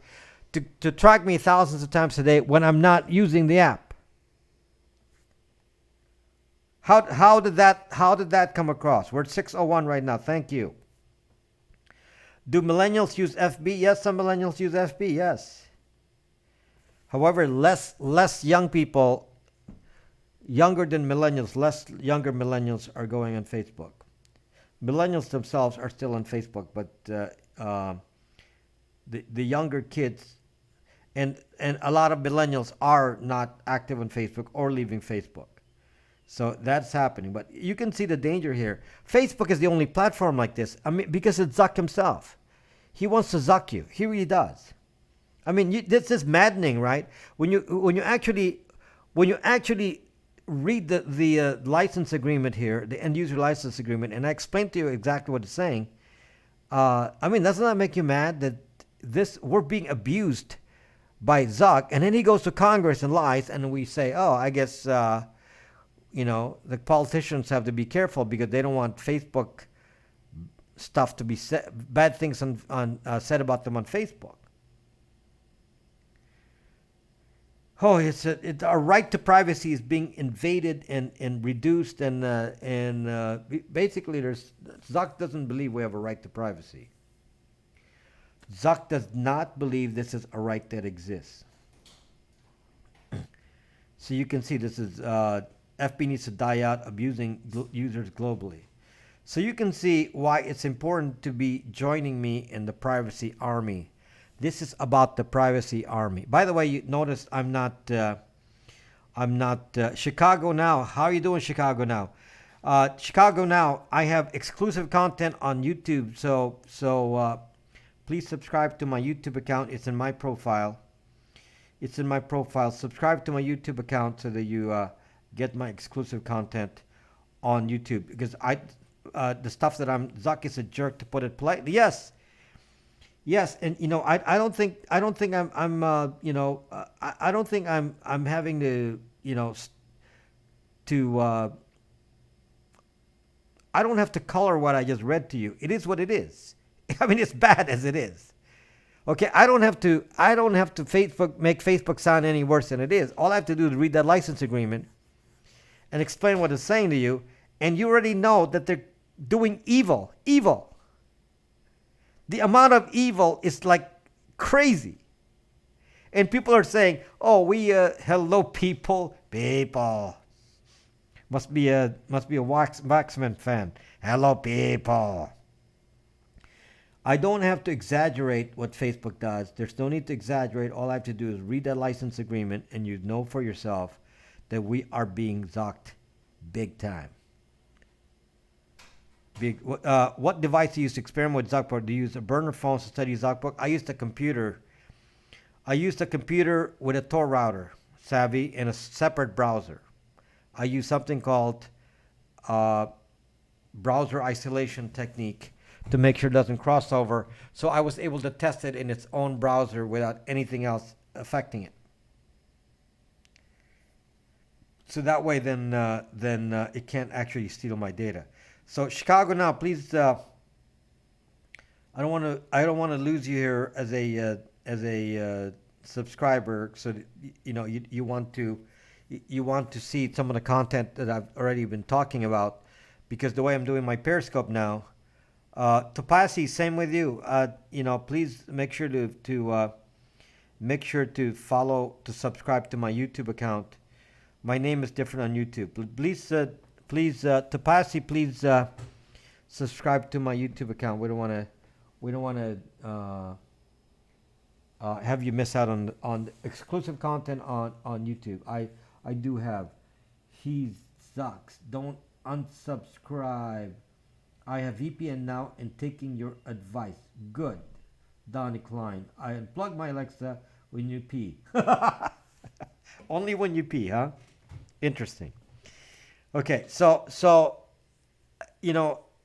to track me thousands of times a day when I'm not using the app? How did that come across? We're at 6:01 right now. Thank you. Do millennials use FB? Yes, some millennials use FB. Yes. However, less young people. Younger than millennials, younger millennials are going on Facebook. Millennials themselves are still on Facebook, but the younger kids and a lot of millennials are not active on Facebook or leaving Facebook. So that's happening. But you can see the danger here. Facebook is the only platform like this. I mean, because it's Zuck himself. He wants to Zuck you. He really does. I mean, this is maddening, right? When you actually read the license agreement here, the end user license agreement, and I explained to you exactly what it's saying. I mean, doesn't that make you mad that we're being abused by Zuck, and then he goes to Congress and lies, and we say, oh, I guess the politicians have to be careful because they don't want Facebook stuff to be said, bad things said about them on Facebook. Oh, our right to privacy is being invaded and reduced, and basically, Zuck doesn't believe we have a right to privacy. Zuck does not believe this is a right that exists. So you can see this is FB needs to die out, abusing users globally. So you can see why it's important to be joining me in the privacy army. This is about the privacy army. By the way, you notice I'm not Chicago Now. How are you doing, Chicago Now? Chicago Now. I have exclusive content on YouTube, so please subscribe to my YouTube account. It's in my profile. It's in my profile. Subscribe to my YouTube account so that you get my exclusive content on YouTube. Because the stuff that Zuck is a jerk, to put it politely. Yes, and I don't think I'm I don't think I'm having to I don't have to color what I just read to you. It is what it is. I mean, it's bad as it is. Okay, I don't have to make Facebook sound any worse than it is. All I have to do is read that license agreement and explain what it's saying to you, and you already know that they're doing evil. The amount of evil is like crazy. And people are saying, "Oh, hello people. Must be a Waxman fan. Hello people." I don't have to exaggerate what Facebook does. There's no need to exaggerate. All I have to do is read that license agreement, and you know for yourself that we are being zucked big time. What device do you use to experiment with Zuckbook? Do you use a burner phone to study Zuckbook? I used a computer. I used a computer with a Tor router, Savvy, and a separate browser. I use something called browser isolation technique to make sure it doesn't cross over. So I was able to test it in its own browser without anything else affecting it. So that way, then it can't actually steal my data. So Chicago Now, please. I don't want to lose you here as a subscriber. So that, you want to see some of the content that I've already been talking about, because the way I'm doing my Periscope now. Topasi, same with you. Please make sure to subscribe to my YouTube account. My name is different on YouTube. Please, Topasi, please subscribe to my YouTube account. We don't want to have you miss out on exclusive content on YouTube. I do have. He sucks. Don't unsubscribe. I have VPN now and taking your advice. Good. Donnie Klein. I unplug my Alexa when you pee. Only when you pee, huh? Interesting. Okay, so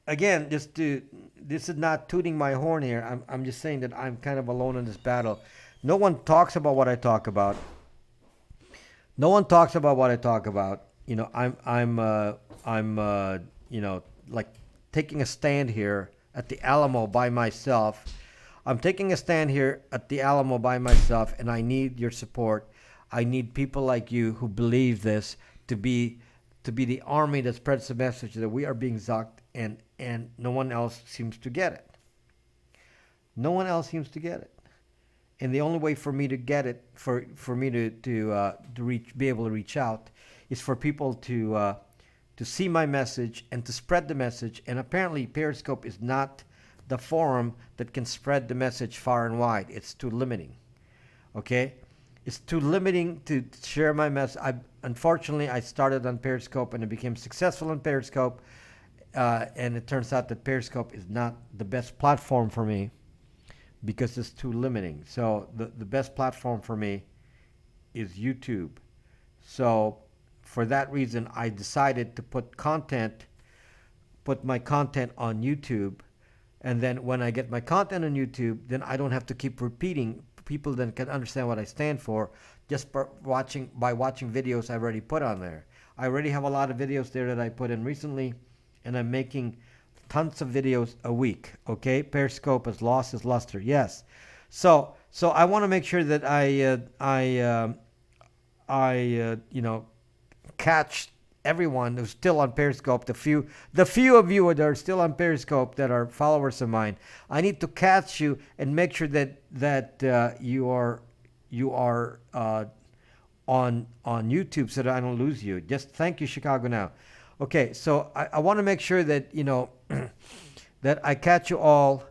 again, this is not tooting my horn here. I'm just saying that I'm kind of alone in this battle. No one talks about what I talk about. I'm like taking a stand here at the Alamo by myself. I'm taking a stand here at the Alamo by myself, and I need your support. I need people like you who believe this to be the army that spreads the message that we are being zucked, and no one else seems to get it. No one else seems to get it. And the only way for me to get it, for me to be able to reach out, is for people to see my message and to spread the message. And apparently Periscope is not the forum that can spread the message far and wide. It's too limiting. Okay? It's too limiting to share my message. Unfortunately, I started on Periscope and I became successful on Periscope. And it turns out that Periscope is not the best platform for me because it's too limiting. So the best platform for me is YouTube. So for that reason, I decided to put my content on YouTube. And then when I get my content on YouTube, then I don't have to keep repeating. People then can understand what I stand for just by watching videos I've already put on there. I already have a lot of videos there that I put in recently, and I'm making tons of videos a week. Okay, Periscope has lost its luster. Yes, so I want to make sure that I catch everyone who's still on Periscope. The few of you that are still on Periscope that are followers of mine. I need to catch you and make sure that you are on YouTube so that I don't lose you. Just thank you, Chicago Now. Okay, so I want to make sure that that I catch you all